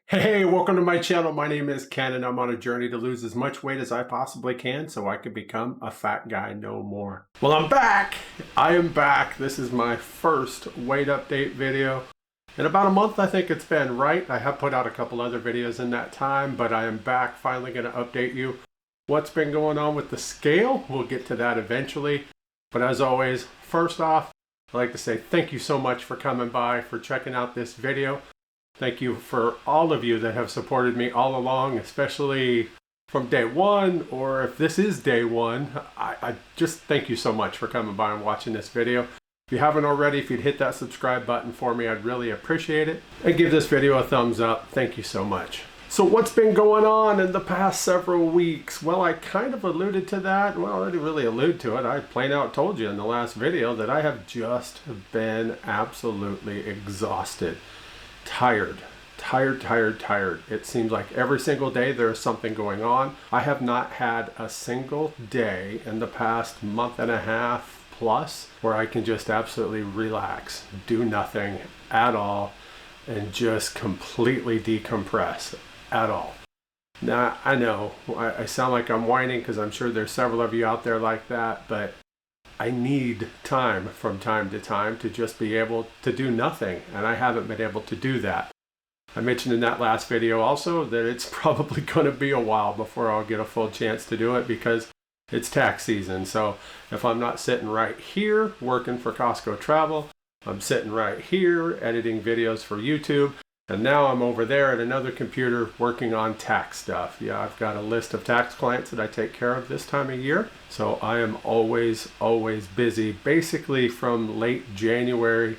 Hey, welcome to my channel. My name is Ken and I'm on a journey to lose as much weight as I possibly can so I can become a fat guy no more. Well, I'm back. I am back. This is my first weight update video. In about a month, I think it's been, right? I have put out a couple other videos in that time, but I am back, finally going to update you what's been going on with the scale. We'll get to that eventually. But as always, first off, I'd like to say thank you so much for coming by, for checking out this video. Thank you for all of you that have supported me all along, especially from day one, or if this is day one, I just thank you so much for coming by and watching this video. If you haven't already, if you'd hit that subscribe button for me, I'd really appreciate it. And give this video a thumbs up. Thank you so much. So what's been going on in the past several weeks? Well, I kind of alluded to that. Well, I didn't really allude to it. I plain out told you in the last video that I have just been absolutely exhausted. Tired. It seems like every single day there's something going on. I have not had a single day in the past month and a half plus where I can just absolutely relax, do nothing at all, and just completely decompress at all. Now, I know I sound like I'm whining because I'm sure there's several of you out there like that, but I need time from time to time to just be able to do nothing, and I haven't been able to do that. I mentioned in that last video also that it's probably going to be a while before I'll get a full chance to do it because it's tax season. So if I'm not sitting right here working for Costco Travel, I'm sitting right here editing videos for YouTube, and now I'm over there at another computer working on tax stuff. Yeah, I've got a list of tax clients that I take care of this time of year. So I am always busy, basically from late January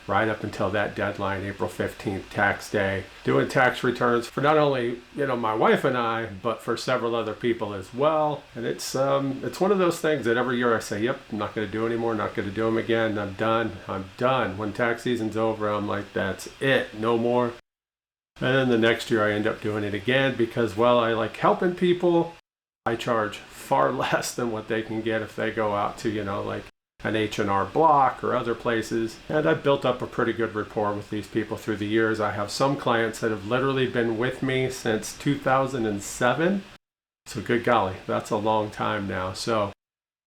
right up until that deadline, April 15th, tax day, doing tax returns for not only, my wife and I, but for several other people as well. And it's one of those things that every year I say, yep, I'm not going to do anymore, not going to do them again. I'm done. When tax season's over, I'm like, that's it, no more. And then the next year I end up doing it again because, well, I like helping people. I charge far less than what they can get if they go out to, like an H&R Block or other places. And I've built up a pretty good rapport with these people through the years. I have some clients that have literally been with me since 2007. So good golly, that's a long time now. So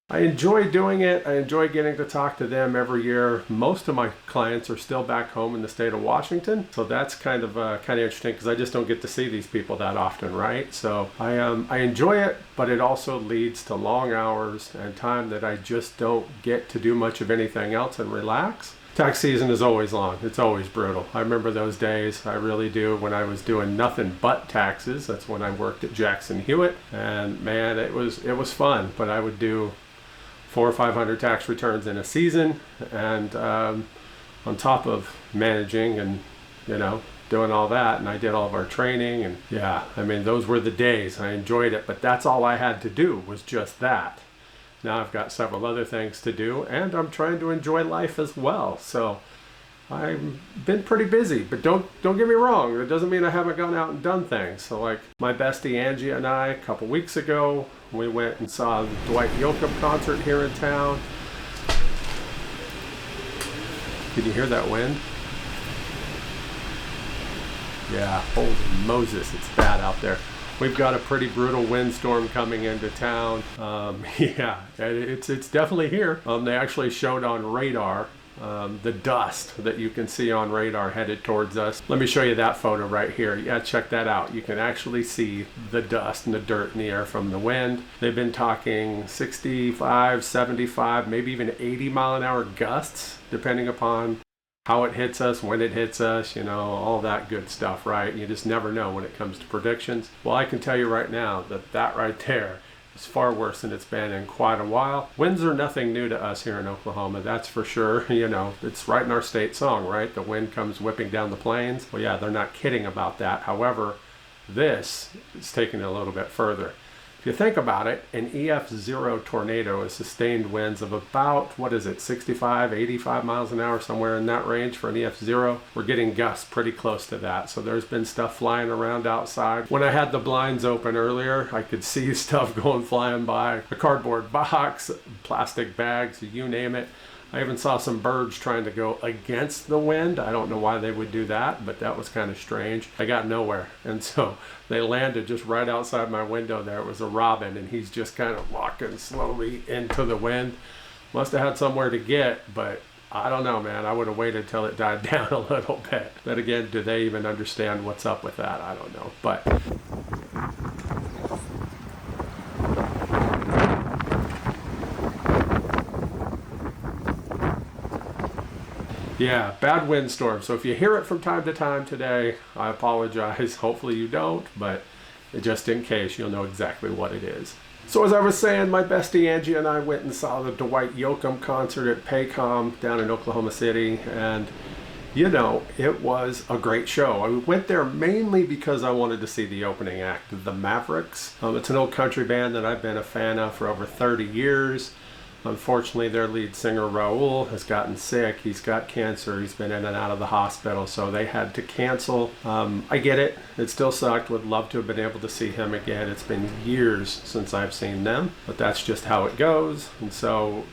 I enjoy doing it. I enjoy getting to talk to them every year. Most of my clients are still back home in the state of Washington. So that's kind of interesting because I just don't get to see these people that often, right? So I enjoy it, but it also leads to long hours and time that I just don't get to do much of anything else and relax. Tax season is always long. It's always brutal. I remember those days. I really do. When I was doing nothing but taxes, that's when I worked at Jackson Hewitt. And man, it was fun, but I would do 400 or 500 tax returns in a season, and on top of managing and doing all that, and I did all of our training, and yeah, I mean, those were the days. I enjoyed it, but that's all I had to do was just that. Now I've got several other things to do, and I'm trying to enjoy life as well. So I've been pretty busy, but don't get me wrong, it doesn't mean I haven't gone out and done things. So like my bestie Angie and I, a couple weeks ago, we went and saw the Dwight Yoakam concert here in town. Can you hear that wind? Yeah, holy Moses, it's bad out there. We've got a pretty brutal windstorm coming into town. Yeah, it's definitely here. They actually showed on radar the dust that you can see on radar headed towards us. Let me show you that photo right here. Yeah, check that out. You can actually see the dust and the dirt in the air from the wind. They've been talking 65, 75, maybe even 80 mile an hour gusts, depending upon how it hits us, when it hits us, all that good stuff, right? You just never know when it comes to predictions. Well, I can tell you right now that right there is far worse than it's been in quite a while. Winds are nothing new to us here in Oklahoma, that's for sure. It's right in our state song, right? The wind comes whipping down the plains. Well, yeah, they're not kidding about that. However, this is taking it a little bit further. If you think about it, an EF0 tornado is sustained winds of about, 65, 85 miles an hour, somewhere in that range for an EF0. We're getting gusts pretty close to that. So there's been stuff flying around outside. When I had the blinds open earlier, I could see stuff going flying by. A cardboard box, plastic bags, you name it. I even saw some birds trying to go against the wind. I don't know why they would do that, but that was kind of strange. I got nowhere. And so they landed just right outside my window there. It was a robin, and he's just kind of walking slowly into the wind. Must have had somewhere to get, but I don't know, man. I would have waited till it died down a little bit. But again, do they even understand what's up with that? I don't know. But yeah, bad windstorm. So if you hear it from time to time today, I apologize. Hopefully you don't, but just in case, you'll know exactly what it is. So as I was saying, my bestie Angie and I went and saw the Dwight Yoakam concert at Paycom down in Oklahoma City, and you know, it was a great show. I went there mainly because I wanted to see the opening act, the Mavericks. It's an old country band that I've been a fan of for over 30 years. Unfortunately, their lead singer, Raul, has gotten sick. He's got cancer. He's been in and out of the hospital, so they had to cancel. I get it. It still sucked. Would love to have been able to see him again. It's been years since I've seen them, but that's just how it goes. And so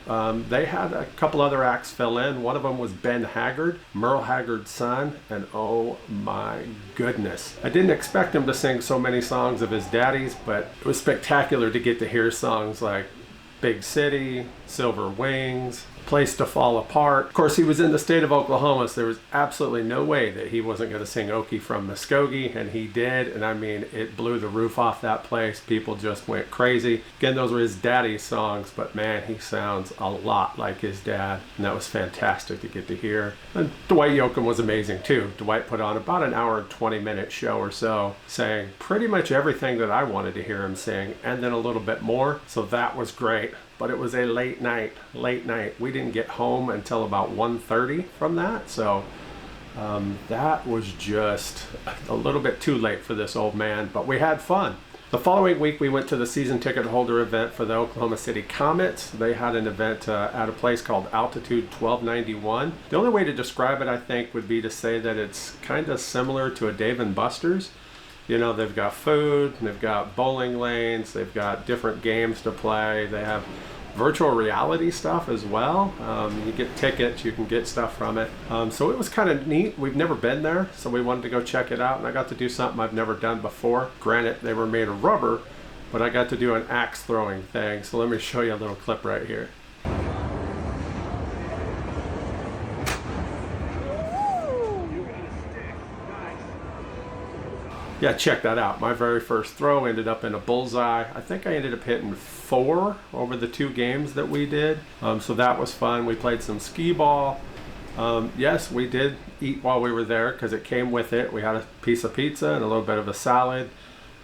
they had a couple other acts fill in. One of them was Ben Haggard, Merle Haggard's son, and oh my goodness. I didn't expect him to sing so many songs of his daddy's, but it was spectacular to get to hear songs like Big City, Silver Wings, Place to Fall Apart. Of course, he was in the state of Oklahoma, so there was absolutely no way that he wasn't going to sing Okie from Muskogee, and he did. And I mean, it blew the roof off that place. People just went crazy. Again, those were his daddy's songs, but man, he sounds a lot like his dad, and that was fantastic to get to hear. And Dwight Yoakam was amazing too. Dwight put on about an hour and 20-minute show or so, saying pretty much everything that I wanted to hear him sing, and then a little bit more. So that was great. But it was a late night. We didn't get home until about 1:30 from that. So that was just a little bit too late for this old man, but we had fun. The following week, we went to the season ticket holder event for the Oklahoma City Comets. They had an event at a place called Altitude 1291. The only way to describe it, I think, would be to say that it's kind of similar to a Dave & Buster's. You know, they've got food, they've got bowling lanes, they've got different games to play. They have virtual reality stuff as well. You get tickets, you can get stuff from it. So it was kind of neat. We've never been there, so we wanted to go check it out, and I got to do something I've never done before. Granted, they were made of rubber, but I got to do an axe throwing thing. So let me show you a little clip right here. Yeah, check that out. My very first throw ended up in a bullseye. I think I ended up hitting 4 over the 2 games that we did. So that was fun. We played some skee ball. Yes, we did eat while we were there because it came with it. We had a piece of pizza and a little bit of a salad.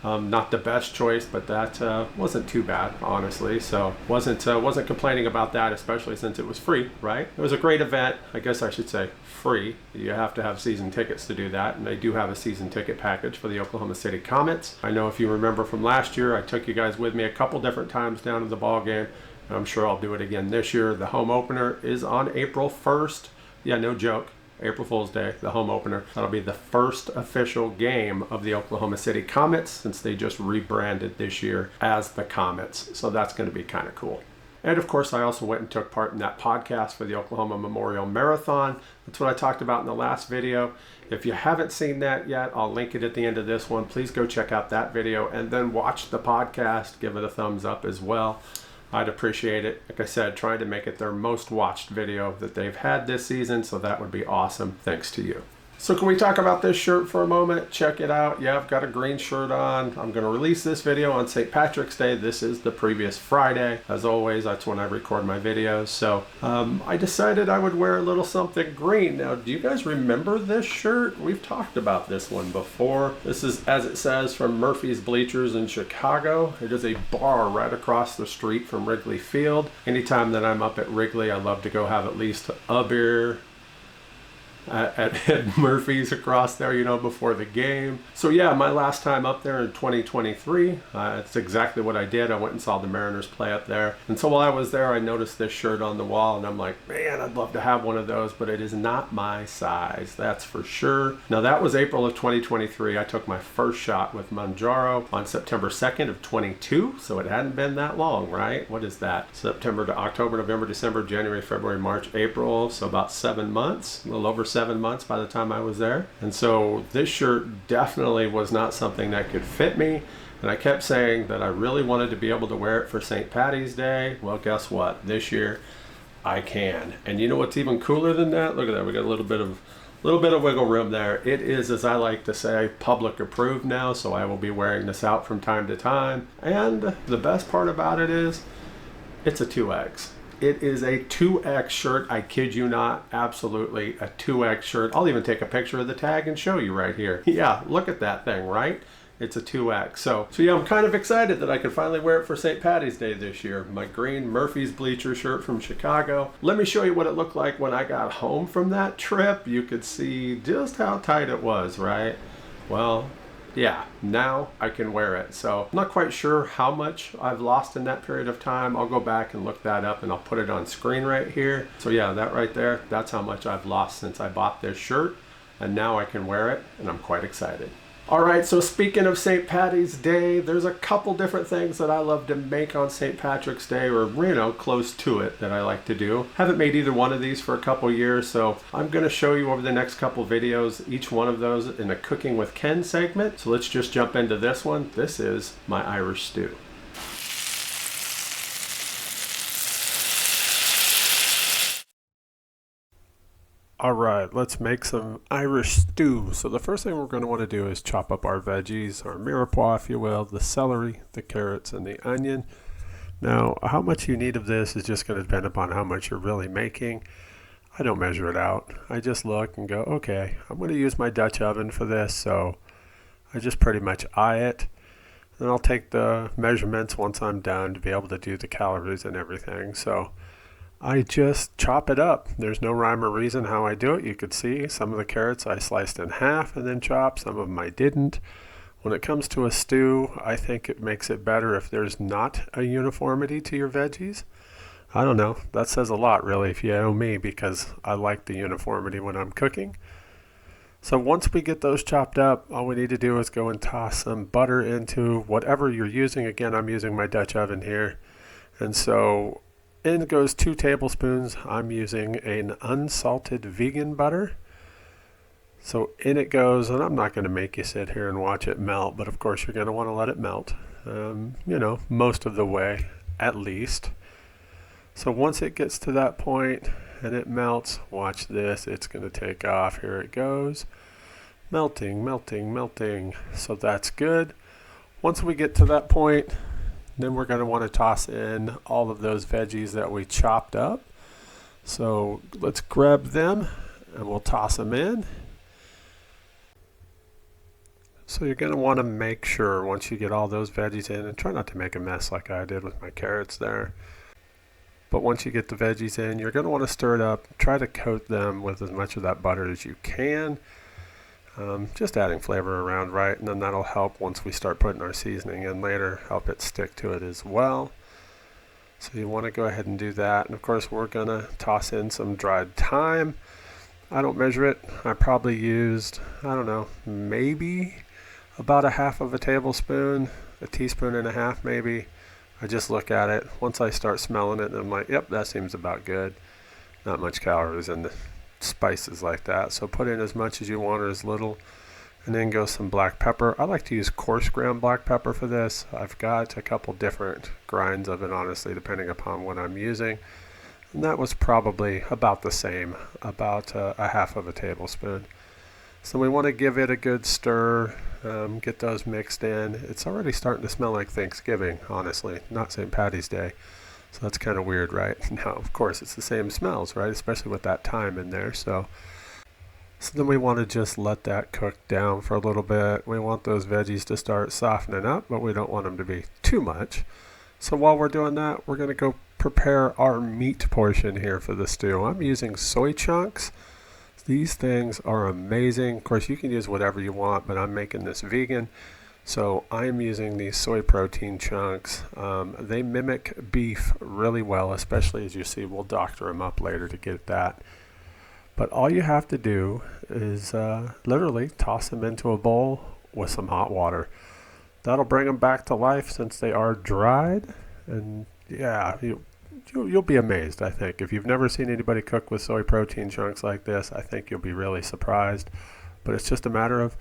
Not the best choice, but that wasn't too bad, honestly. So wasn't complaining about that, especially since it was free, right? It was a great event. I guess I should say free. You have to have season tickets to do that, and they do have a season ticket package for the Oklahoma City Comets. I know if you remember from last year, I took you guys with me a couple different times down to the ball game, and I'm sure I'll do it again this year. The home opener is on April 1st. Yeah, no joke. April Fool's Day, the home opener. That'll be the first official game of the Oklahoma City Comets since they just rebranded this year as the Comets. So that's going to be kind of cool. And of course, I also went and took part in that podcast for the Oklahoma Memorial Marathon. That's what I talked about in the last video. If you haven't seen that yet, I'll link it at the end of this one. Please go check out that video and then watch the podcast. Give it a thumbs up as well. I'd appreciate it. Like I said, trying to make it their most watched video that they've had this season, so that would be awesome. Thanks to you. So can we talk about this shirt for a moment? Check it out. Yeah, I've got a green shirt on. I'm going to release this video on St. Patrick's Day. This is the previous Friday. As always, that's when I record my videos. So I decided I would wear a little something green. Now, do you guys remember this shirt? We've talked about this one before. This is, as it says, from Murphy's Bleachers in Chicago. It is a bar right across the street from Wrigley Field. Anytime that I'm up at Wrigley, I love to go have at least a beer at Murphy's across there, you know, before the game. So yeah, my last time up there in 2023, it's exactly what I did. I went and saw the Mariners play up there. And so while I was there, I noticed this shirt on the wall, and I'm like, man, I'd love to have one of those, but it is not my size, that's for sure. Now that was April of 2023. I took my first shot with Mounjaro on September 2nd of 22, so it hadn't been that long, right? What is that? September to October, November, December, January, February, March, April, so about 7 months, a little over 7 months by the time I was there. And so this shirt definitely was not something that could fit me. And I kept saying that I really wanted to be able to wear it for St. Paddy's Day. Well, guess what? This year I can. And you know what's even cooler than that? Look at that. We got a little bit of wiggle room there. It is, as I like to say, public approved now, so I will be wearing this out from time to time. And the best part about it is it's a 2X. It is a 2X shirt. I kid you not. Absolutely a 2X shirt. I'll even take a picture of the tag and show you right here. Yeah, look at that thing, right? It's a 2X. So yeah, I'm kind of excited that I can finally wear it for St. Paddy's Day this year. My green Murphy's Bleacher shirt from Chicago. Let me show you what it looked like when I got home from that trip. You could see just how tight it was, right? Well, yeah, now I can wear it. So I'm not quite sure how much I've lost in that period of time. I'll go back and look that up, and I'll put it on screen right here. So yeah, that right there, that's how much I've lost since I bought this shirt, and now I can wear it, and I'm quite excited. All right, so speaking of St. Paddy's Day, there's a couple different things that I love to make on St. Patrick's Day, or, you know, close to it, that I like to do. Haven't made either one of these for a couple years, so I'm going to show you over the next couple videos each one of those in a Cooking with Ken segment. So let's just jump into this one. This is my Irish stew. All right, let's make some Irish stew. So the first thing we're going to want to do is chop up our veggies, our mirepoix, if you will, the celery, the carrots, and the onion. Now, how much you need of this is just going to depend upon how much you're really making. I don't measure it out. I just look and go, okay, I'm going to use my Dutch oven for this, so I just pretty much eye it. Then I'll take the measurements once I'm done to be able to do the calories and everything. So I just chop it up. There's no rhyme or reason how I do it. You could see some of the carrots I sliced in half and then chopped. Some of them I didn't. When it comes to a stew, I think it makes it better if there's not a uniformity to your veggies. I don't know. That says a lot, really, if you know me, because I like the uniformity when I'm cooking. So once we get those chopped up, all we need to do is go and toss some butter into whatever you're using. Again, I'm using my Dutch oven here. And so in goes 2 tablespoons. I'm using an unsalted vegan butter. So in it goes, and I'm not going to make you sit here and watch it melt, but of course you're going to want to let it melt, you know, most of the way, at least. So once it gets to that point and it melts, watch this, it's going to take off. Here it goes. Melting, melting, melting. So that's good. Once we get to that point, then we're going to want to toss in all of those veggies that we chopped up. So let's grab them and we'll toss them in. So you're going to want to make sure once you get all those veggies in, and try not to make a mess like I did with my carrots there. But once you get the veggies in, you're going to want to stir it up. Try to coat them with as much of that butter as you can. Just adding flavor around right, and then that'll help once we start putting our seasoning in later, help it stick to it as well. So you want to go ahead and do that. And of course we're going to toss in some dried thyme. I don't measure it. I probably used, I don't know, maybe about 1/2 tablespoon, a teaspoon and a half maybe. I just look at it. Once I start smelling it, I'm like, yep, that seems about good. Not much calories in the spices like that, so put in as much as you want or as little. And then go some black pepper. I like to use coarse ground black pepper for this. I've got a couple different grinds of it, honestly, depending upon what I'm using, and that was probably about the same, about 1/2 tablespoon. So we want to give it a good stir, get those mixed in. It's already starting to smell like Thanksgiving, honestly, not St. Paddy's Day. So that's kind of weird, right? Now, of course, it's the same smells, right? Especially with that thyme in there. So then we want to just let that cook down for a little bit. We want those veggies to start softening up, but we don't want them to be too much. So while we're doing that, we're going to go prepare our meat portion here for the stew. I'm using soy chunks. These things are amazing. Of course, you can use whatever you want, but I'm making this vegan. So I'm using these soy protein chunks. They mimic beef really well, especially as you see, we'll doctor them up later to get that. But all you have to do is literally toss them into a bowl with some hot water. That'll bring them back to life since they are dried. And yeah, you'll be amazed, I think. If you've never seen anybody cook with soy protein chunks like this, I think you'll be really surprised. But it's just a matter of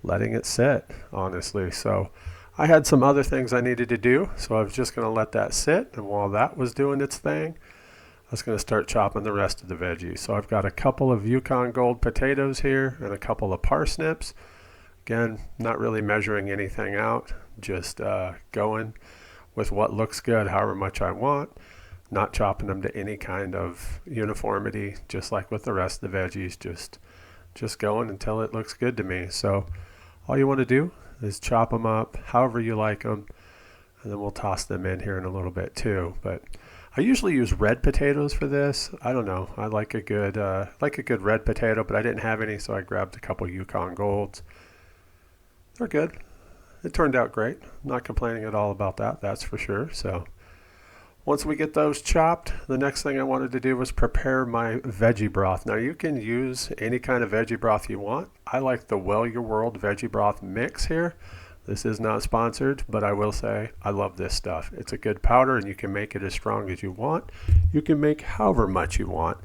letting it sit, honestly. So I had some other things I needed to do, so I was just going to let that sit. And while that was doing its thing, I was going to start chopping the rest of the veggies. So I've got a couple of Yukon Gold potatoes here and a couple of parsnips. Again, not really measuring anything out, just going with what looks good, however much I want, not chopping them to any kind of uniformity, just like with the rest of the veggies, just going until it looks good to me. So all you want to do is chop them up however you like them, and then we'll toss them in here in a little bit too. But I usually use red potatoes for this. I don't know. I like a good red potato, but I didn't have any, so I grabbed a couple Yukon Golds. They're good. It turned out great. I'm not complaining at all about that, that's for sure. So once we get those chopped, the next thing I wanted to do was prepare my veggie broth. Now you can use any kind of veggie broth you want. I like the Well Your World veggie broth mix here. This is not sponsored, but I will say I love this stuff. It's a good powder and you can make it as strong as you want. You can make however much you want.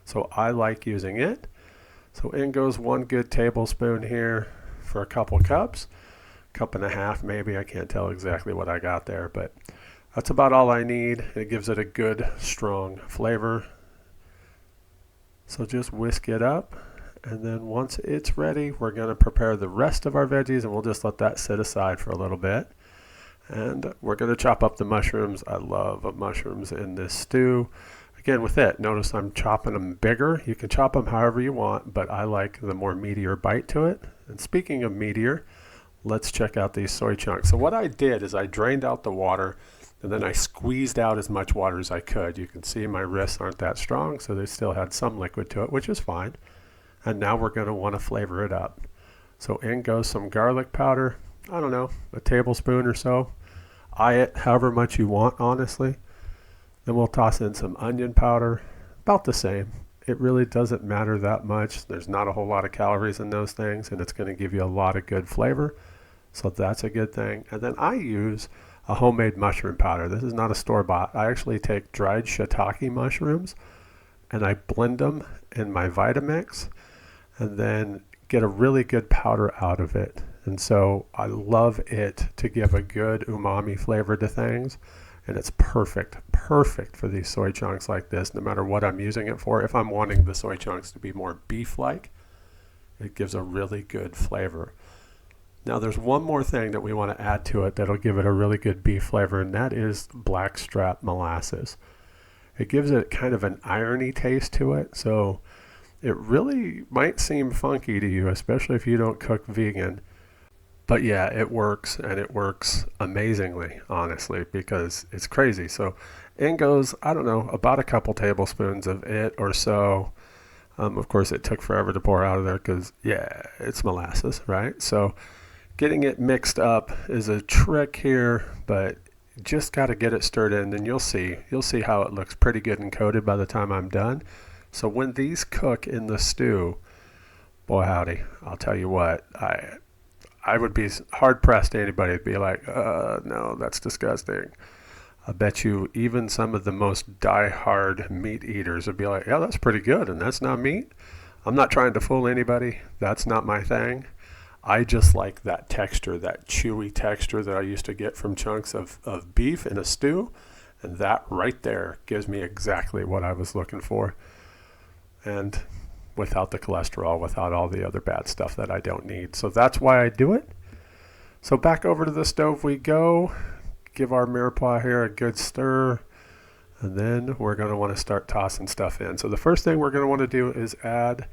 So I like using it. So in goes 1 good tablespoon here for a couple cups. Cup and a half maybe, I can't tell exactly what I got there, but that's about all I need. It gives it a good, strong flavor. So just whisk it up, and then once it's ready, we're going to prepare the rest of our veggies, and we'll just let that sit aside for a little bit. And we're going to chop up the mushrooms. I love mushrooms in this stew. Again, with it, notice I'm chopping them bigger. You can chop them however you want, but I like the more meatier bite to it. And speaking of meatier, let's check out these soy chunks. So what I did is I drained out the water, and then I squeezed out as much water as I could. You can see my wrists aren't that strong, so they still had some liquid to it, which is fine. And now we're going to want to flavor it up. So in goes some garlic powder. I don't know, a tablespoon or so. Eye it however much you want, honestly. Then we'll toss in some onion powder, about the same. It really doesn't matter that much. There's not a whole lot of calories in those things, and it's going to give you a lot of good flavor. So that's a good thing. And then I use a homemade mushroom powder. This is not a store-bought. I actually take dried shiitake mushrooms and I blend them in my Vitamix and then get a really good powder out of it. And so I love it to give a good umami flavor to things. And it's perfect for these soy chunks like this, no matter what I'm using it for. If I'm wanting the soy chunks to be more beef-like, it gives a really good flavor. Now there's one more thing that we want to add to it that'll give it a really good beef flavor, and that is blackstrap molasses. It gives it kind of an irony taste to it, so it really might seem funky to you, especially if you don't cook vegan. But yeah, it works, and it works amazingly, honestly, because it's crazy. So in goes, I don't know, about a couple tablespoons of it or so. Of course, it took forever to pour out of there because, yeah, it's molasses, right? So getting it mixed up is a trick here, but just got to get it stirred in, and you'll see how it looks pretty good and coated by the time I'm done. So when these cook in the stew, boy howdy, I'll tell you what, I would be hard-pressed to anybody to be like, no, that's disgusting. I bet you even some of the most die-hard meat eaters would be like, yeah, that's pretty good, and that's not meat. I'm not trying to fool anybody. That's not my thing. I just like that texture, that chewy texture that I used to get from chunks of beef in a stew, and that right there gives me exactly what I was looking for. And without the cholesterol, without all the other bad stuff that I don't need. So that's why I do it. So back over to the stove we go. Give our mirepoix here a good stir. And then we're going to want to start tossing stuff in. So the first thing we're going to want to do is add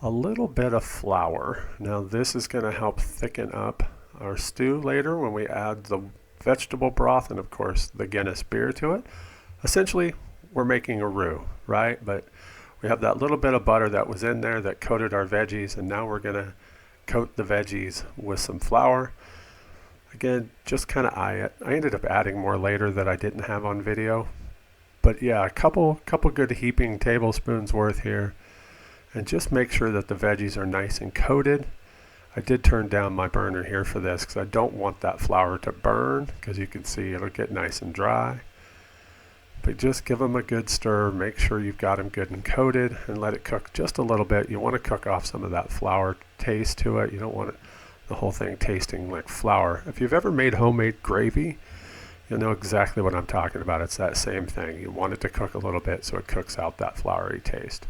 a little bit of flour. Now this is going to help thicken up our stew later when we add the vegetable broth and of course the Guinness beer to it. Essentially, we're making a roux, right? But We have that little bit of butter that was in there that coated our veggies, and now we're going to coat the veggies with some flour. Again, just kind of eye it. I ended up adding more later that I didn't have on video. But yeah, a couple good heaping tablespoons worth here. And just make sure that the veggies are nice and coated. I did turn down my burner here for this because I don't want that flour to burn, because you can see it'll get nice and dry. But just give them a good stir. Make sure you've got them good and coated, and let it cook just a little bit. You want to cook off some of that flour taste to it. You don't want the whole thing tasting like flour. If you've ever made homemade gravy, you'll know exactly what I'm talking about. It's that same thing. You want it to cook a little bit so it cooks out that floury taste.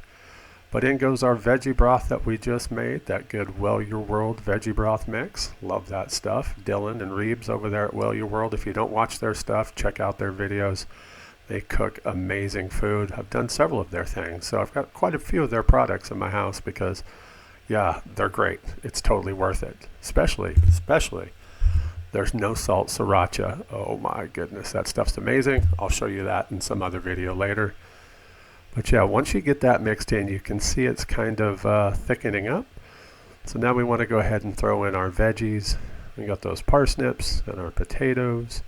But in goes our veggie broth that we just made, that good Well Your World veggie broth mix. Love that stuff. Dylan and Reeves over there at Well Your World. If you don't watch their stuff, check out their videos. They cook amazing food. I've done several of their things, so I've got quite a few of their products in my house because, yeah, they're great. It's totally worth it. Especially, there's no salt sriracha. Oh my goodness, that stuff's amazing. I'll show you that in some other video later. But yeah, once you get that mixed in, you can see it's kind of thickening up. So now we want to go ahead and throw in our veggies. We got those parsnips and our potatoes.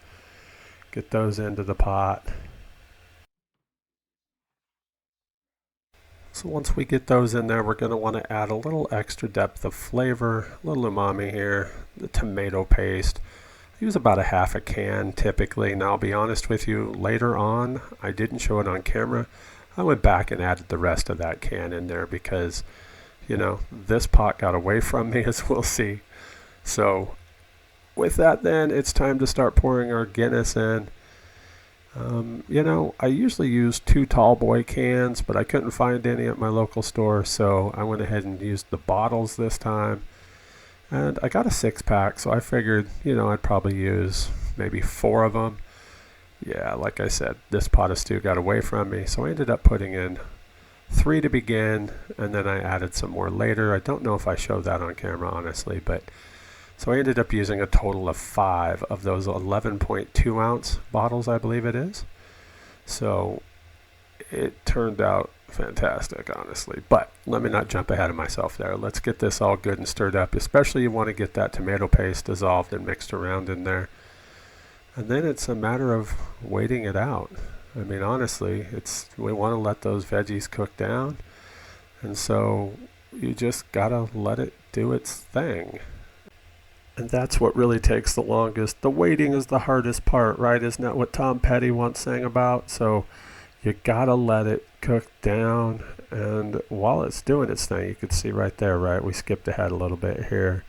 Get those into the pot. So once we get those in there, we're going to want to add a little extra depth of flavor, a little umami here, the tomato paste. I use about a half a can typically. Now I'll be honest with you, later on, I didn't show it on camera. I went back and added the rest of that can in there because, you know, this pot got away from me, as we'll see. So with that then, it's time to start pouring our Guinness in. You know, I usually use 2 tall boy cans, but I couldn't find any at my local store, so I went ahead and used the bottles this time. And I got a 6-pack, so I figured, you know, I'd probably use maybe 4 of them. Yeah, like I said, this pot of stew got away from me, so I ended up putting in 3 to begin, and then I added some more later. I don't know if I showed that on camera, honestly, but so I ended up using a total of 5 of those 11.2 ounce bottles, I believe it is. So it turned out fantastic, honestly. But let me not jump ahead of myself there. Let's get this all good and stirred up. Especially you want to get that tomato paste dissolved and mixed around in there. And then it's a matter of waiting it out. I mean, honestly, we want to let those veggies cook down. And so you just got to let it do its thing. And that's what really takes the longest. The waiting is the hardest part, right? Isn't that what Tom Petty once sang about? So you gotta let it cook down. And while it's doing its thing, you can see right there, right? We skipped ahead a little bit here.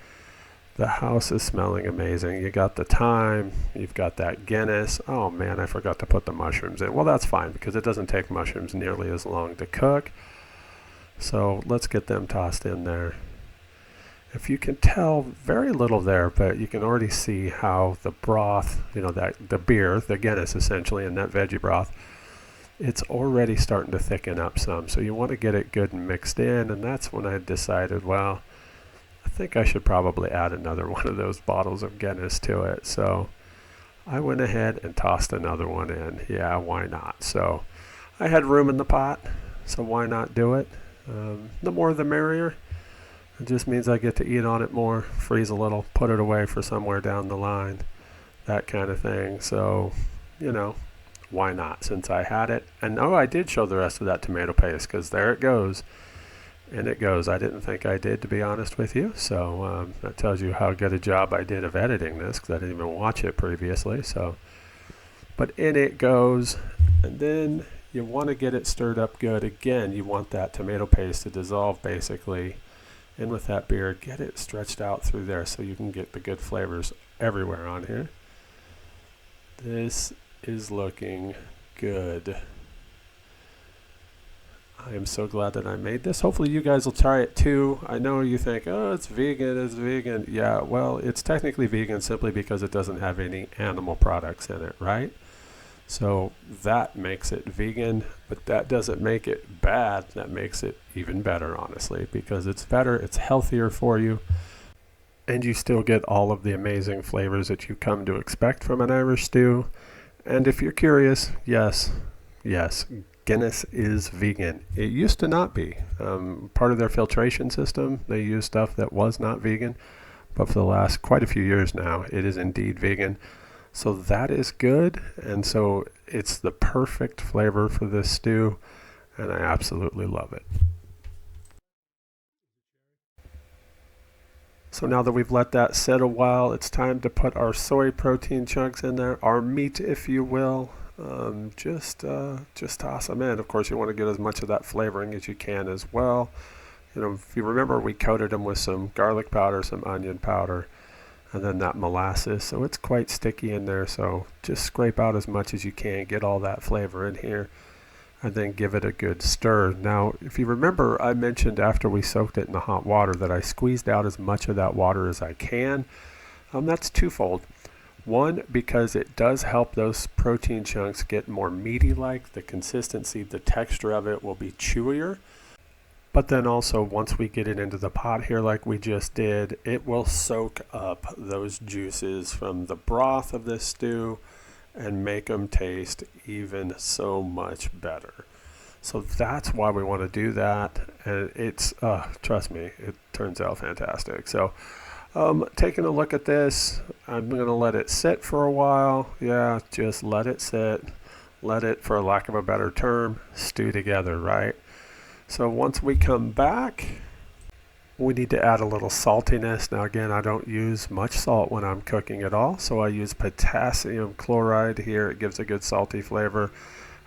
The house is smelling amazing. You got the thyme, you've got that Guinness. Oh man, I forgot to put the mushrooms in. Well, that's fine because it doesn't take mushrooms nearly as long to cook. So let's get them tossed in there. If you can tell, very little there, but you can already see how the broth, you know, that the beer, the Guinness essentially, and that veggie broth, it's already starting to thicken up some. So you want to get it good and mixed in, and that's when I decided, well, I think I should probably add another one of those bottles of Guinness to it. So I went ahead and tossed another one in. Yeah, why not? So I had room in the pot, so why not do it? The more the merrier. It just means I get to eat on it more, freeze a little, put it away for somewhere down the line, that kind of thing. So, you know, why not since I had it? And oh, I did show the rest of that tomato paste because there it goes. And it goes. I didn't think I did, to be honest with you. So that tells you how good a job I did of editing this because I didn't even watch it previously. So, but in it goes. And then you want to get it stirred up good. Again, you want that tomato paste to dissolve basically. And with that beer, get it stretched out through there so you can get the good flavors everywhere on here. This is looking good. I am so glad that I made this. Hopefully you guys will try it too. I know you think, oh, it's vegan. Yeah, well, it's technically vegan simply because it doesn't have any animal products in it, right? So that makes it vegan, but that doesn't make it bad. That makes it even better, honestly, because it's better, it's healthier for you, and you still get all of the amazing flavors that you come to expect from an Irish stew. And if you're curious, yes, Guinness is vegan. It used to not be. Part of their filtration system, they use stuff that was not vegan, but for the last quite a few years now, it is indeed vegan. So that is good, and so it's the perfect flavor for this stew, and I absolutely love it. So now that we've let that sit a while, it's time to put our soy protein chunks in there, our meat, if you will. Just toss them in. Of course, you want to get as much of that flavoring as you can as well. If you remember, we coated them with some garlic powder, some onion powder, and then that molasses. So it's quite sticky in there. So just scrape out as much as you can, get all that flavor in here, and then give it a good stir. Now, if you remember, I mentioned after we soaked it in the hot water that I squeezed out as much of that water as I can. That's twofold. One, because it does help those protein chunks get more meaty-like. The consistency, the texture of it will be chewier. But then also, once we get it into the pot here like we just did, it will soak up those juices from the broth of this stew and make them taste even so much better. So that's why we want to do that, and it's trust me, it turns out fantastic. So taking a look at this, I'm going to let it sit for a while. Yeah, just let it sit, let it, for lack of a better term, stew together, right? So once we come back, we need to add a little saltiness. Now again, I don't use much salt when I'm cooking at all, so I use potassium chloride here. It gives a good salty flavor.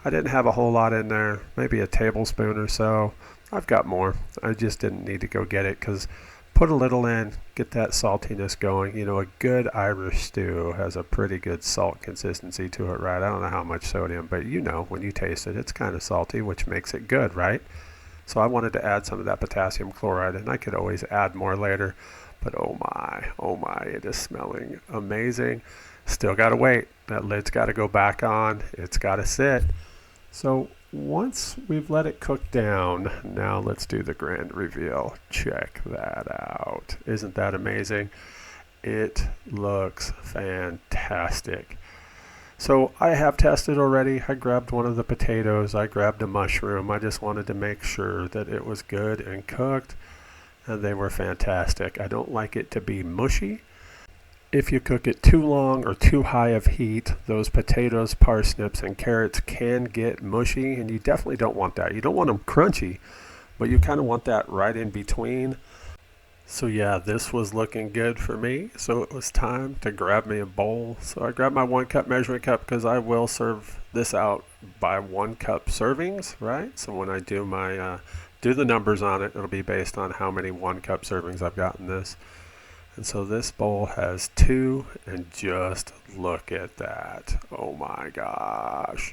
I didn't have a whole lot in there, maybe a tablespoon or so. I've got more. I just didn't need to go get it because put a little in, get that saltiness going. A good Irish stew has a pretty good salt consistency to it, right? I don't know how much sodium, but when you taste it, it's kind of salty, which makes it good, right? So I wanted to add some of that potassium chloride, and I could always add more later. But oh my, it is smelling amazing. Still got to wait. That lid's got to go back on. It's got to sit. So once we've let it cook down, now let's do the grand reveal. Check that out. Isn't that amazing? It looks fantastic. So I have tested already. I grabbed one of the potatoes. I grabbed a mushroom. I just wanted to make sure that it was good and cooked, and they were fantastic. I don't like it to be mushy. If you cook it too long or too high of heat, those potatoes, parsnips, and carrots can get mushy, and you definitely don't want that. You don't want them crunchy, but you kind of want that right in between. So yeah, this was looking good for me. So it was time to grab me a bowl. So I grabbed my 1 cup measuring cup because I will serve this out by 1 cup servings, right? So when I do my do the numbers on it, it'll be based on how many 1 cup servings I've got in this. And so this bowl has 2, and just look at that. Oh my gosh.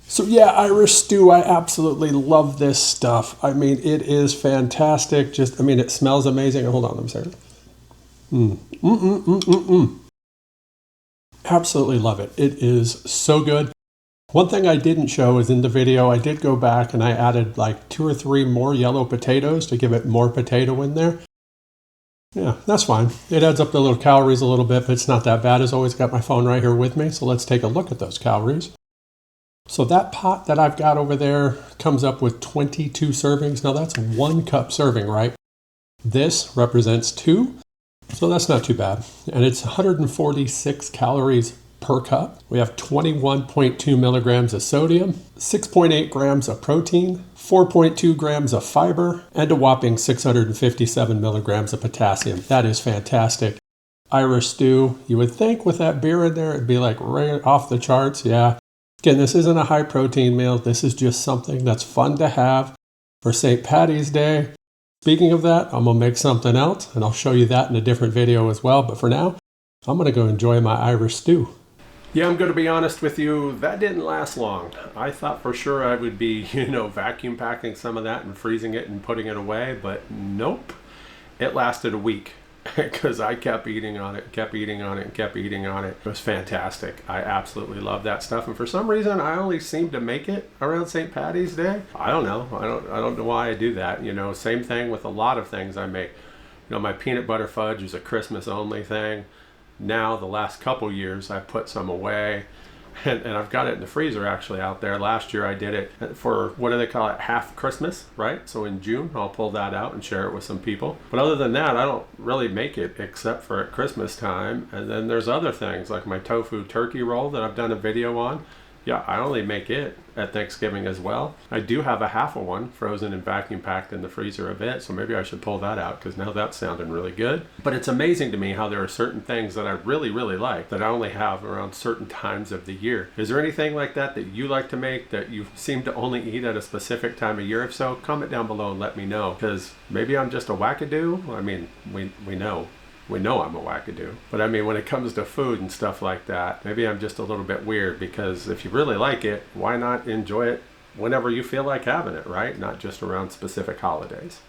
So yeah, Irish stew, I absolutely love this stuff. I mean, it is fantastic. It smells amazing. Hold on, let me say it. Absolutely love it. It is so good. One thing I didn't show is in the video, I did go back and I added like 2 or 3 more yellow potatoes to give it more potato in there. Yeah, that's fine. It adds up the little calories a little bit, but it's not that bad. I've always got my phone right here with me, so let's take a look at those calories. So that pot that I've got over there comes up with 22 servings. Now that's 1 cup serving, right? This represents 2, so that's not too bad. And it's 146 calories per cup. We have 21.2 milligrams of sodium, 6.8 grams of protein, 4.2 grams of fiber, and a whopping 657 milligrams of potassium. That is fantastic. Irish stew, you would think with that beer in there, it'd be like right off the charts. Yeah. Again, this isn't a high protein meal. This is just something that's fun to have for St. Paddy's Day. Speaking of that, I'm going to make something else, and I'll show you that in a different video as well. But for now, I'm going to go enjoy my Irish stew. Yeah, I'm going to be honest with you, that didn't last long. I thought for sure I would be, vacuum packing some of that and freezing it and putting it away, but nope. It lasted a week. Because I kept eating on it, kept eating on it. It was fantastic. I absolutely love that stuff. And for some reason, I only seem to make it around St. Paddy's Day. I don't know. I don't know why I do that. Same thing with a lot of things I make. My peanut butter fudge is a Christmas only thing. Now, the last couple years, I put some away. and I've got it in the freezer actually out there. Last year I did it for, what do they call it, half Christmas, right? So in June I'll pull that out and share it with some people. But other than that, I don't really make it except for at Christmas time. And then there's other things like my tofu turkey roll that I've done a video on. Yeah, I only make it at Thanksgiving as well. I do have a half of one frozen and vacuum packed in the freezer a bit, so maybe I should pull that out because now that's sounding really good. But it's amazing to me how there are certain things that I really, really like that I only have around certain times of the year. Is there anything like that that you like to make that you seem to only eat at a specific time of year? If so, comment down below and let me know, because maybe I'm just a wackadoo. I mean, we know I'm a wackadoo. But I mean, when it comes to food and stuff like that, maybe I'm just a little bit weird, because if you really like it, why not enjoy it whenever you feel like having it, right? Not just around specific holidays.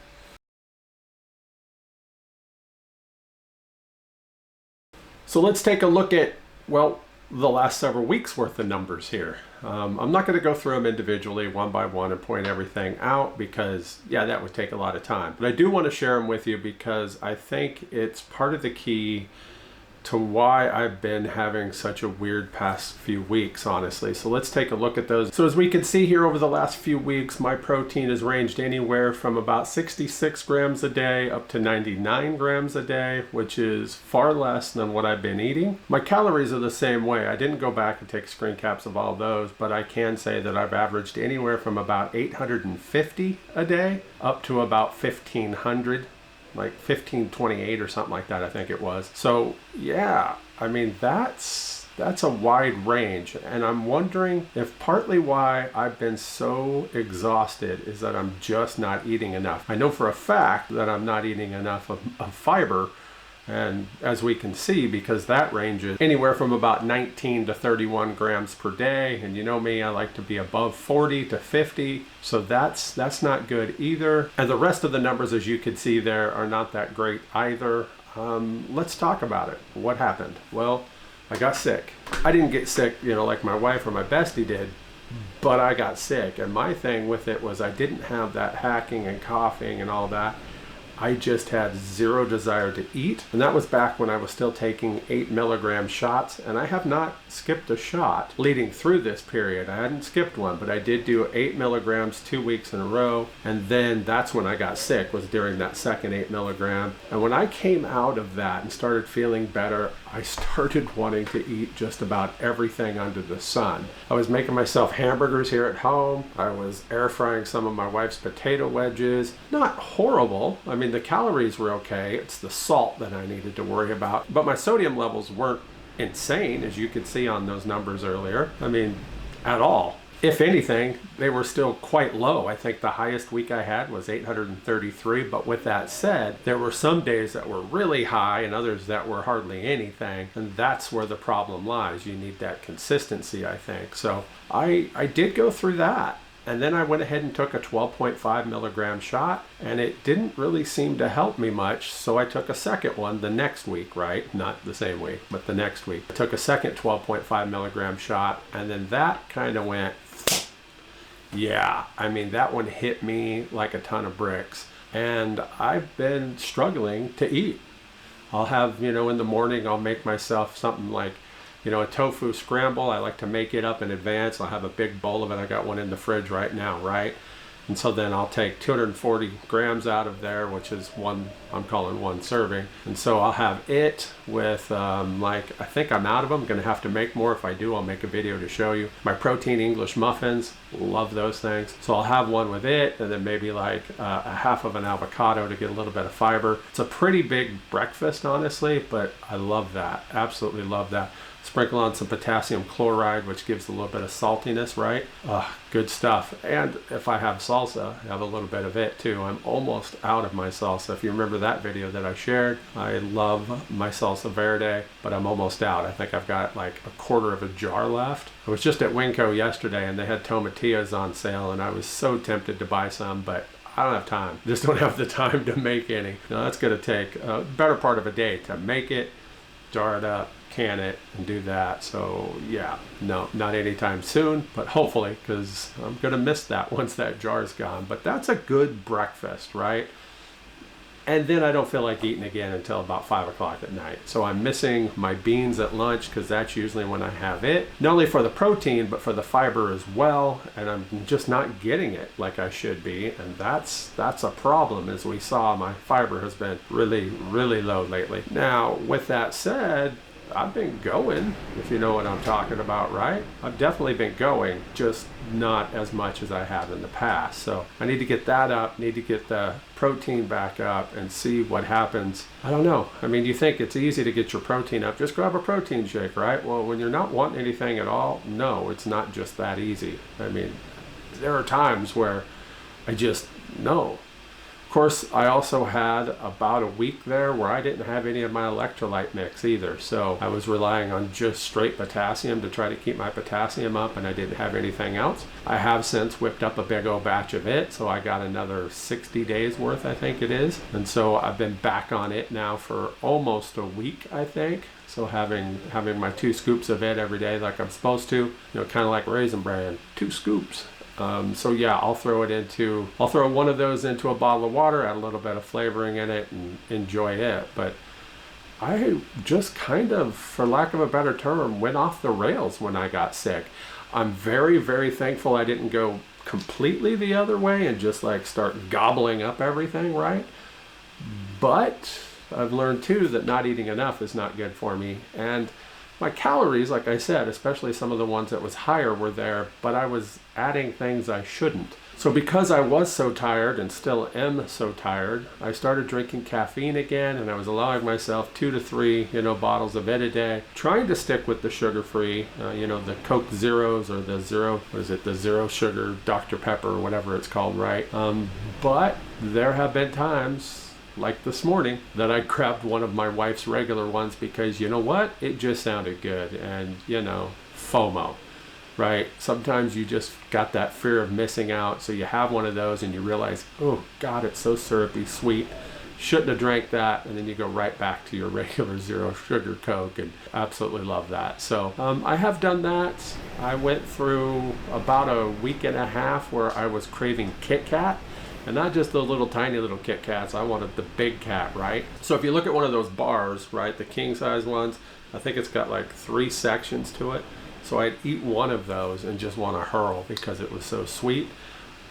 So let's take a look at, well, the last several weeks worth of numbers here. I'm not going to go through them individually one by one and point everything out, because yeah, that would take a lot of time. But I do want to share them with you because I think it's part of the key to why I've been having such a weird past few weeks, honestly. So let's take a look at those. So as we can see here, over the last few weeks, my protein has ranged anywhere from about 66 grams a day up to 99 grams a day, which is far less than what I've been eating. My calories are the same way. I didn't go back and take screen caps of all those, but I can say that I've averaged anywhere from about 850 a day up to about 1,500. Like 1528 or something like that, I think it was. So yeah, I mean, that's a wide range, and I'm wondering if partly why I've been so exhausted is that I'm just not eating enough. I know for a fact that I'm not eating enough of fiber, and as we can see, because that ranges anywhere from about 19 to 31 grams per day, and you know me, I like to be above 40 to 50, so that's not good either. And the rest of the numbers, as you can see there, are not that great either. Let's talk about it. What happened? Well, I got sick. I didn't get sick, you know, like my wife or my bestie did, but I got sick, and my thing with it was I didn't have that hacking and coughing and all that. I just had zero desire to eat. And that was back when I was still taking 8 milligram shots. And I have not skipped a shot leading through this period. I hadn't skipped one, but I did do 8 milligrams 2 weeks in a row. And then that's when I got sick, was during that second 8 milligram. And when I came out of that and started feeling better, I started wanting to eat just about everything under the sun. I was making myself hamburgers here at home. I was air frying some of my wife's potato wedges. Not horrible. I mean, the calories were okay. It's the salt that I needed to worry about. But my sodium levels weren't insane, as you could see on those numbers earlier. I mean, at all. If anything, they were still quite low. I think the highest week I had was 833, but with that said, there were some days that were really high and others that were hardly anything, and that's where the problem lies. You need that consistency, I think. So I did go through that. And then I went ahead and took a 12.5 milligram shot, and it didn't really seem to help me much. So I took a second one the next week, right? Not the same week, but the next week. I took a second 12.5 milligram shot, and then that kind of went, yeah, I mean, that one hit me like a ton of bricks. And I've been struggling to eat. I'll have, you know, in the morning, I'll make myself something like, you know, a tofu scramble. I like to make it up in advance. I'll have a big bowl of it. I got one in the fridge right now, right? And so then I'll take 240 grams out of there, which is one, I'm calling one serving. And so I'll have it with, like, I think I'm out of them. I'm going to have to make more. If I do, I'll make a video to show you. My protein English muffins, love those things. So I'll have one with it, and then maybe like a half of an avocado to get a little bit of fiber. It's a pretty big breakfast, honestly, but I love that. Absolutely love that. Sprinkle on some potassium chloride, which gives a little bit of saltiness, right? Good stuff. And if I have salsa, I have a little bit of it too. I'm almost out of my salsa. If you remember that video that I shared, I love my salsa verde, but I'm almost out. I think I've got like a quarter of a jar left. I was just at Winco yesterday, and they had tomatillas on sale, and I was so tempted to buy some, but I don't have time. Just don't have the time to make any. Now that's going to take a better part of a day to make it, jar it up, can it, and do that. So yeah, no, not anytime soon, but hopefully, because I'm gonna miss that once that jar's gone. But that's a good breakfast, right? And then I don't feel like eating again until about 5 o'clock at night. So I'm missing my beans at lunch because that's usually when I have it. Not only for the protein, but for the fiber as well. And I'm just not getting it like I should be. And that's a problem. As we saw, my fiber has been really, really low lately. Now, with that said, I've been going, if you know what I'm talking about, right? I've definitely been going, just not as much as I have in the past. So I need to get that up, need to get the protein back up and see what happens. I don't know. I mean, you think it's easy to get your protein up, just grab a protein shake, right? Well, when you're not wanting anything at all, no, it's not just that easy. I mean, there are times where I just, no. Of course, I also had about a week there where I didn't have any of my electrolyte mix either. So I was relying on just straight potassium to try to keep my potassium up, and I didn't have anything else. I have since whipped up a big old batch of it, so I got another 60 days worth, I think it is. And so I've been back on it now for almost a week, I think. So having my 2 scoops of it every day like I'm supposed to, you know, kind of like Raisin Bran, 2 scoops. So yeah, I'll throw one of those into a bottle of water, add a little bit of flavoring in it, and enjoy it. But I just kind of, for lack of a better term, went off the rails when I got sick. I'm very, very thankful I didn't go completely the other way and just like start gobbling up everything, right? But I've learned too that not eating enough is not good for me. And my calories, like I said, especially some of the ones that was higher were there, but I was adding things I shouldn't. So because I was so tired and still am so tired, I started drinking caffeine again, and I was allowing myself 2 to 3, bottles of it a day, trying to stick with the sugar-free, the Coke Zeros or the zero sugar Dr. Pepper or whatever it's called, right? But there have been times, like this morning, that I grabbed one of my wife's regular ones because you know what? It just sounded good, and FOMO, right? Sometimes you just got that fear of missing out, so you have one of those and you realize, oh God, it's so syrupy sweet. Shouldn't have drank that, and then you go right back to your regular zero sugar Coke, and absolutely love that. So I have done that. I went through about a week and a half where I was craving Kit Kat. And not just the little tiny little Kit Kats, I wanted the big cat, right? So if you look at one of those bars, right, the king size ones, I think it's got like 3 sections to it. So I'd eat one of those and just want to hurl because it was so sweet.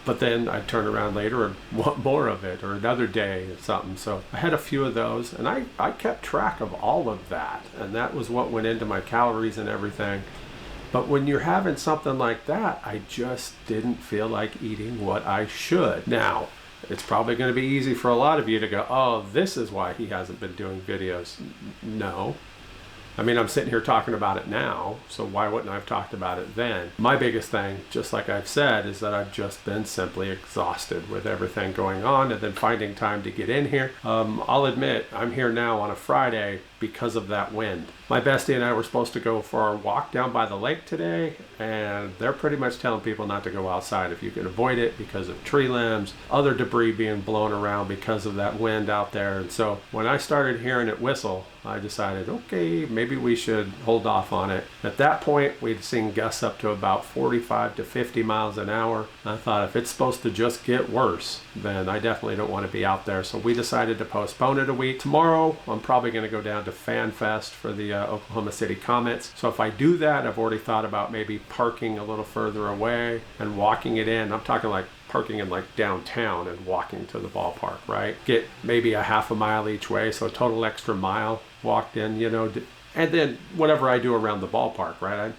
But then I'd turn around later and want more of it, or another day or something. So I had a few of those, and I kept track of all of that. And that was what went into my calories and everything. But when you're having something like that, I just didn't feel like eating what I should. Now, it's probably going to be easy for a lot of you to go, oh, this is why he hasn't been doing videos. No. I mean, I'm sitting here talking about it now, so why wouldn't I have talked about it then? My biggest thing, just like I've said, is that I've just been simply exhausted with everything going on, and then finding time to get in here. I'll admit, I'm here now on a Friday because of that wind. My bestie and I were supposed to go for our walk down by the lake today, and they're pretty much telling people not to go outside if you can avoid it because of tree limbs, other debris being blown around because of that wind out there. And so when I started hearing it whistle, I decided, okay, maybe we should hold off on it. At that point, we'd seen gusts up to about 45 to 50 miles an hour. I thought if it's supposed to just get worse, then I definitely don't want to be out there. So we decided to postpone it a week. Tomorrow, I'm probably going to go down to FanFest for the Oklahoma City Comets. So if I do that, I've already thought about maybe parking a little further away and walking it in. I'm talking like parking in like downtown and walking to the ballpark, right? Get maybe a half a mile each way, so a total extra mile walked in, and then whatever I do around the ballpark, right?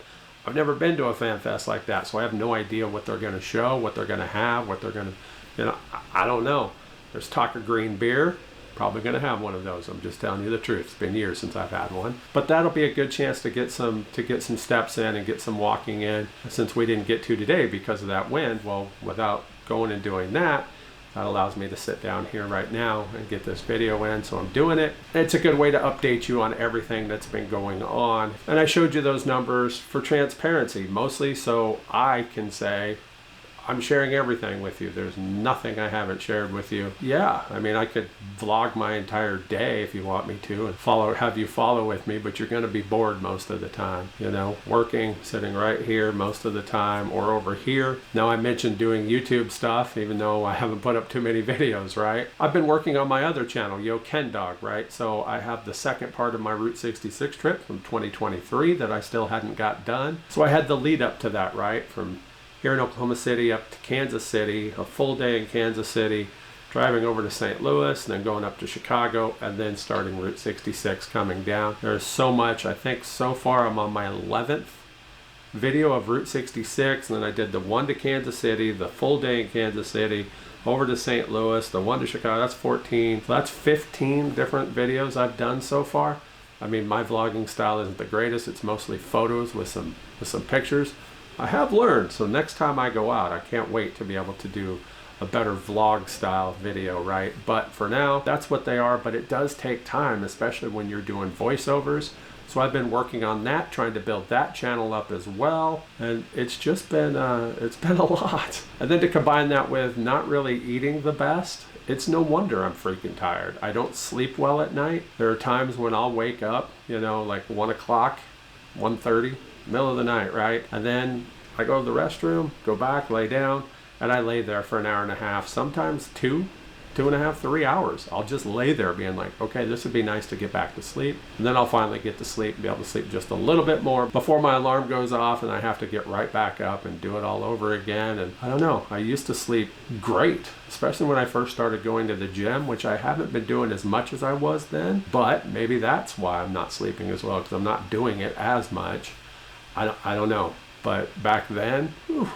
I've never been to a fan fest like that, so I have no idea what they're going to show, what they're going to have, what they're going to, I don't know. There's talk of green beer. Probably going to have one of those. I'm just telling you the truth. It's been years since I've had one, but that'll be a good chance to get some steps in and get some walking in. Since we didn't get to today because of that wind, well, without going and doing that, that allows me to sit down here right now and get this video in, so I'm doing it. It's a good way to update you on everything that's been going on. And I showed you those numbers for transparency, mostly so I can say I'm sharing everything with you. There's nothing I haven't shared with you. Yeah, I mean, I could vlog my entire day if you want me to and have you follow with me, but you're going to be bored most of the time, you know, working, sitting right here most of the time or over here. Now, I mentioned doing YouTube stuff, even though I haven't put up too many videos, right? I've been working on my other channel, Kedogn, right? So I have the second part of my Route 66 trip from 2023 that I still hadn't got done. So I had the lead up to that, right? From here in Oklahoma City up to Kansas City, a full day in Kansas City, driving over to St. Louis, and then going up to Chicago, and then starting Route 66 coming down. There's so much. I think so far I'm on my 11th video of Route 66, and then I did the one to Kansas City, the full day in Kansas City, over to St. Louis, the one to Chicago. That's 14. So that's 15 different videos I've done so far. I mean, my vlogging style isn't the greatest. It's mostly photos with some pictures. I have learned, so next time I go out, I can't wait to be able to do a better vlog style video, right? But for now, that's what they are, but it does take time, especially when you're doing voiceovers. So I've been working on that, trying to build that channel up as well. And it's just been, it's been a lot. And then to combine that with not really eating the best, it's no wonder I'm freaking tired. I don't sleep well at night. There are times when I'll wake up, you know, like 1 o'clock, 1:30, middle of the night, right? And then I go to the restroom, go back, lay down, and I lay there for an hour and a half, sometimes 2.5, 3 hours. I'll just lay there being like, okay, this would be nice to get back to sleep. And then I'll finally get to sleep and be able to sleep just a little bit more before my alarm goes off and I have to get right back up and do it all over again. And I don't know, I used to sleep great, especially when I first started going to the gym, which I haven't been doing as much as I was then, but maybe that's why I'm not sleeping as well, because I'm not doing it as much. I don't know, but back then, whew,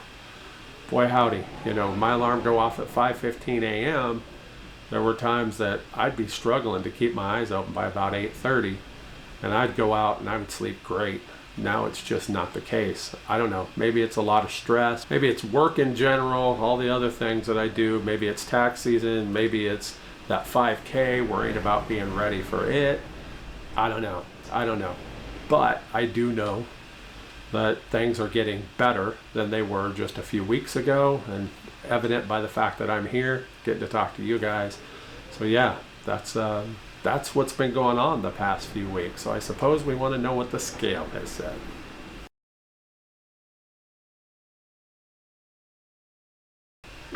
boy howdy, you know, my alarm go off at 5:15 a.m. There were times that I'd be struggling to keep my eyes open by about 8:30, and I'd go out and I would sleep great. Now it's just not the case. I don't know, maybe it's a lot of stress, maybe it's work in general, all the other things that I do, maybe it's tax season, maybe it's that 5K, worrying about being ready for it. I don't know, but I do know that things are getting better than they were just a few weeks ago, and evident by the fact that I'm here getting to talk to you guys. So yeah, that's what's been going on the past few weeks. So I suppose we want to know what the scale has said.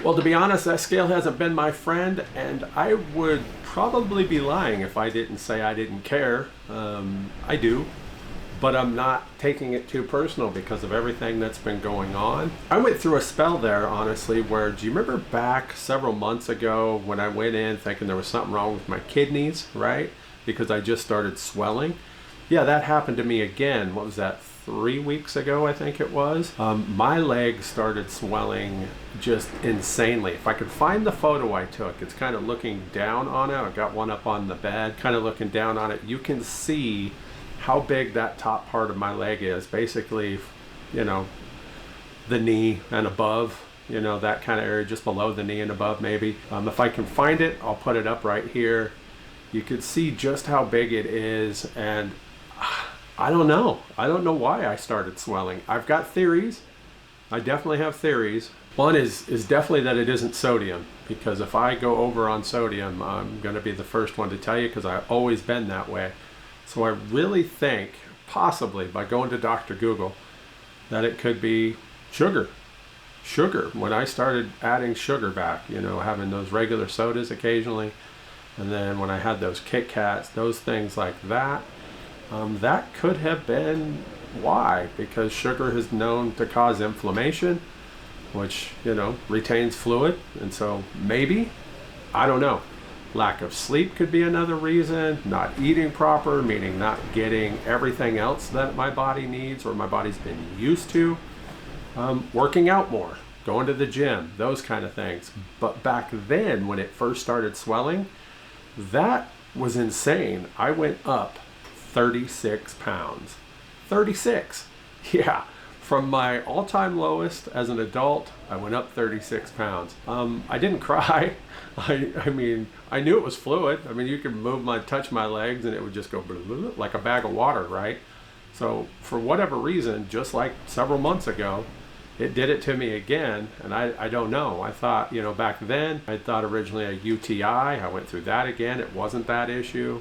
Well, to be honest, that scale hasn't been my friend, and I would probably be lying if I didn't say I didn't care. I do. But I'm not taking it too personal because of everything that's been going on. I went through a spell there, honestly, where, do you remember back several months ago when I went in thinking there was something wrong with my kidneys, right? Because I just started swelling. Yeah, that happened to me again. What was that, 3 weeks ago, I think it was? My legs started swelling just insanely. If I could find the photo I took, it's kind of looking down on it. I got one up on the bed, kind of looking down on it. You can see how big that top part of my leg is, basically, you know, the knee and above, you know, that kind of area just below the knee and above maybe. If I can find it, I'll put it up right here. You could see just how big it is, and I don't know why I started swelling. I've got theories. I definitely have theories. One is definitely that it isn't sodium, because if I go over on sodium, I'm going to be the first one to tell you, because I've always been that way. So I really think, possibly by going to Dr. Google, that it could be sugar. Sugar. When I started adding sugar back, you know, having those regular sodas occasionally, and then when I had those Kit Kats, those things like that, that could have been why, because sugar is known to cause inflammation, which, you know, retains fluid, and so maybe, I don't know. Lack of sleep could be another reason. Not eating proper, meaning not getting everything else that my body needs or my body's been used to. Working out more, going to the gym, those kind of things. But back then, when it first started swelling, that was insane. I went up 36 pounds. 36. Yeah. From my all-time lowest as an adult, I went up 36 pounds. I didn't cry. I mean, I knew it was fluid. I mean, you could touch my legs and it would just go like a bag of water, right? So for whatever reason, just like several months ago, it did it to me again, and I don't know. I thought, back then, I thought originally a UTI. I went through that again. It wasn't that issue.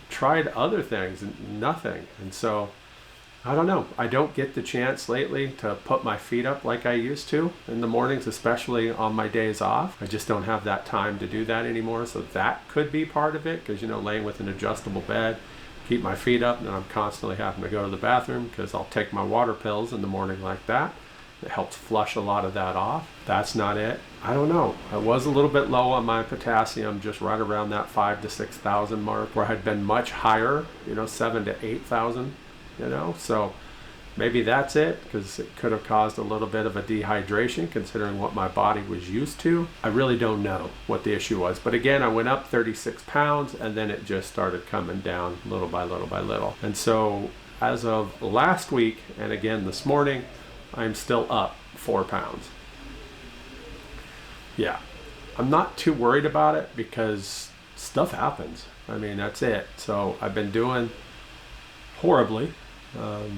Tried other things, and nothing. And so, I don't know. I don't get the chance lately to put my feet up like I used to in the mornings, especially on my days off. I just don't have that time to do that anymore. So that could be part of it, because, laying with an adjustable bed, keep my feet up, and I'm constantly having to go to the bathroom because I'll take my water pills in the morning like that. It helps flush a lot of that off. That's not it. I don't know. I was a little bit low on my potassium, just right around that 5,000 to 6,000 mark, where I had been much higher, 7,000 to 8,000, so maybe that's it, because it could have caused a little bit of a dehydration considering what my body was used to. I really don't know what the issue was. But again, I went up 36 pounds and then it just started coming down little by little by little. And so as of last week, and again this morning, I'm still up 4 pounds. Yeah, I'm not too worried about it because stuff happens. I mean, that's it. So I've been doing horribly. I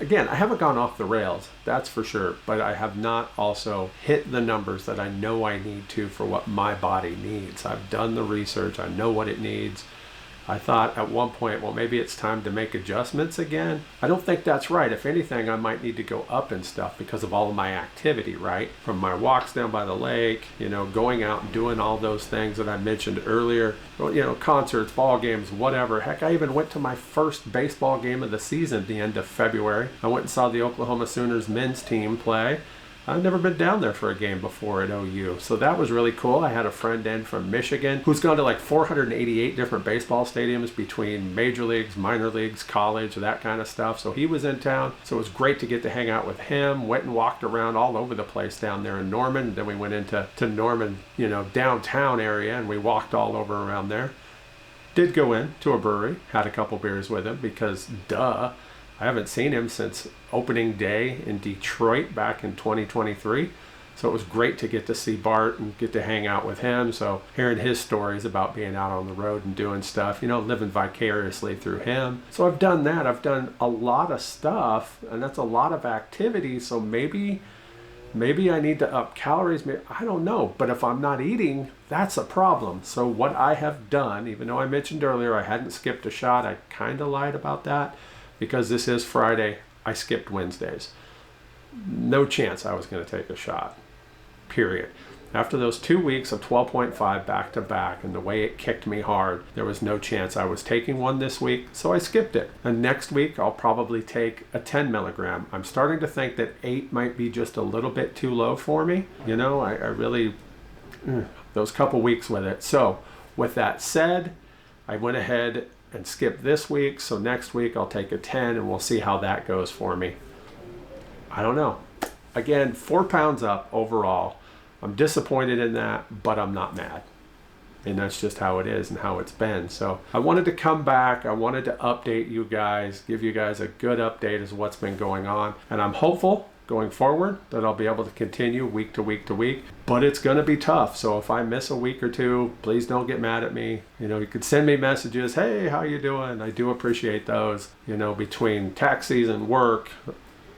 haven't gone off the rails, that's for sure, but I have not also hit the numbers that I know I need to for what my body needs. I've done the research. I know what it needs. I thought at one point, well, maybe it's time to make adjustments again. I don't think that's right. If anything, I might need to go up in stuff because of all of my activity, right? From my walks down by the lake, going out and doing all those things that I mentioned earlier, concerts, ball games, whatever. Heck, I even went to my first baseball game of the season at the end of February. I went and saw the Oklahoma Sooners men's team play. I've never been down there for a game before at OU. So that was really cool. I had a friend in from Michigan who's gone to like 488 different baseball stadiums between major leagues, minor leagues, college, that kind of stuff. So he was in town. So it was great to get to hang out with him. Went and walked around all over the place down there in Norman. Then we went into Norman, downtown area, and we walked all over around there. Did go in to a brewery, had a couple beers with him because duh. I haven't seen him since opening day in Detroit back in 2023. So it was great to get to see Bart and get to hang out with him. So hearing his stories about being out on the road and doing stuff, living vicariously through him. So I've done that. I've done a lot of stuff, and that's a lot of activity. So maybe I need to up calories. I don't know. But if I'm not eating, that's a problem. So what I have done, even though I mentioned earlier I hadn't skipped a shot, I kind of lied about that. Because this is Friday, I skipped Wednesdays. No chance I was going to take a shot, period. After those 2 weeks of 12.5 back to back and the way it kicked me hard, there was no chance I was taking one this week, so I skipped it. And next week, I'll probably take a 10 milligram. I'm starting to think that 8 might be just a little bit too low for me. I really, those couple weeks with it. So with that said, I went ahead and skip this week, so next week I'll take a 10 and we'll see how that goes for me. I don't know. Again, 4 pounds up overall. I'm disappointed in that, but I'm not mad. And that's just how it is and how it's been. So I wanted to come back. I wanted to update you guys, give you guys a good update as what's been going on. And I'm hopeful going forward that I'll be able to continue week to week to week, but it's going to be tough. So if I miss a week or two, please don't get mad at me. You could send me messages. Hey, how you doing? I do appreciate those. Between tax season, work,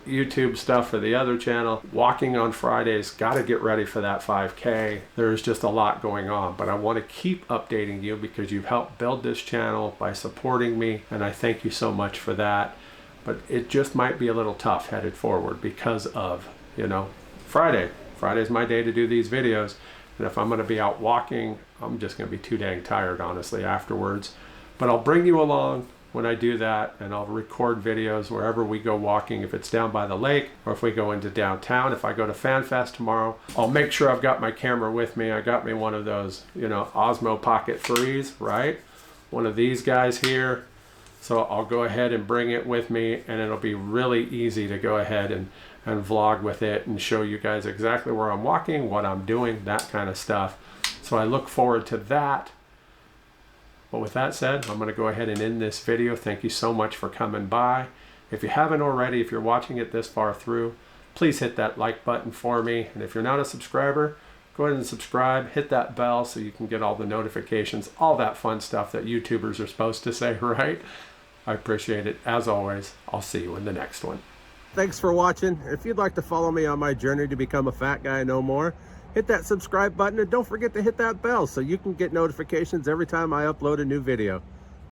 YouTube stuff for the other channel, walking on Fridays, got to get ready for that 5K. There's just a lot going on, but I want to keep updating you because you've helped build this channel by supporting me, and I thank you so much for that. But it just might be a little tough headed forward because of, Friday. Friday's my day to do these videos. And if I'm going to be out walking, I'm just going to be too dang tired, honestly, afterwards. But I'll bring you along when I do that, and I'll record videos wherever we go walking, if it's down by the lake or if we go into downtown. If I go to FanFest tomorrow, I'll make sure I've got my camera with me. I got me one of those, Osmo Pocket 3s, right? One of these guys here. So I'll go ahead and bring it with me, and it'll be really easy to go ahead and vlog with it and show you guys exactly where I'm walking, what I'm doing, that kind of stuff. So I look forward to that. But with that said, I'm going to go ahead and end this video. Thank you so much for coming by. If you haven't already, if you're watching it this far through, please hit that like button for me. And if you're not a subscriber, go ahead and subscribe, hit that bell so you can get all the notifications, all that fun stuff that YouTubers are supposed to say, right? I appreciate it. As always, I'll see you in the next one. thanks for watching. If you'd like to follow me on my journey to become a fat guy no more, hit that subscribe button and don't forget to hit that bell so you can get notifications every time I upload a new video.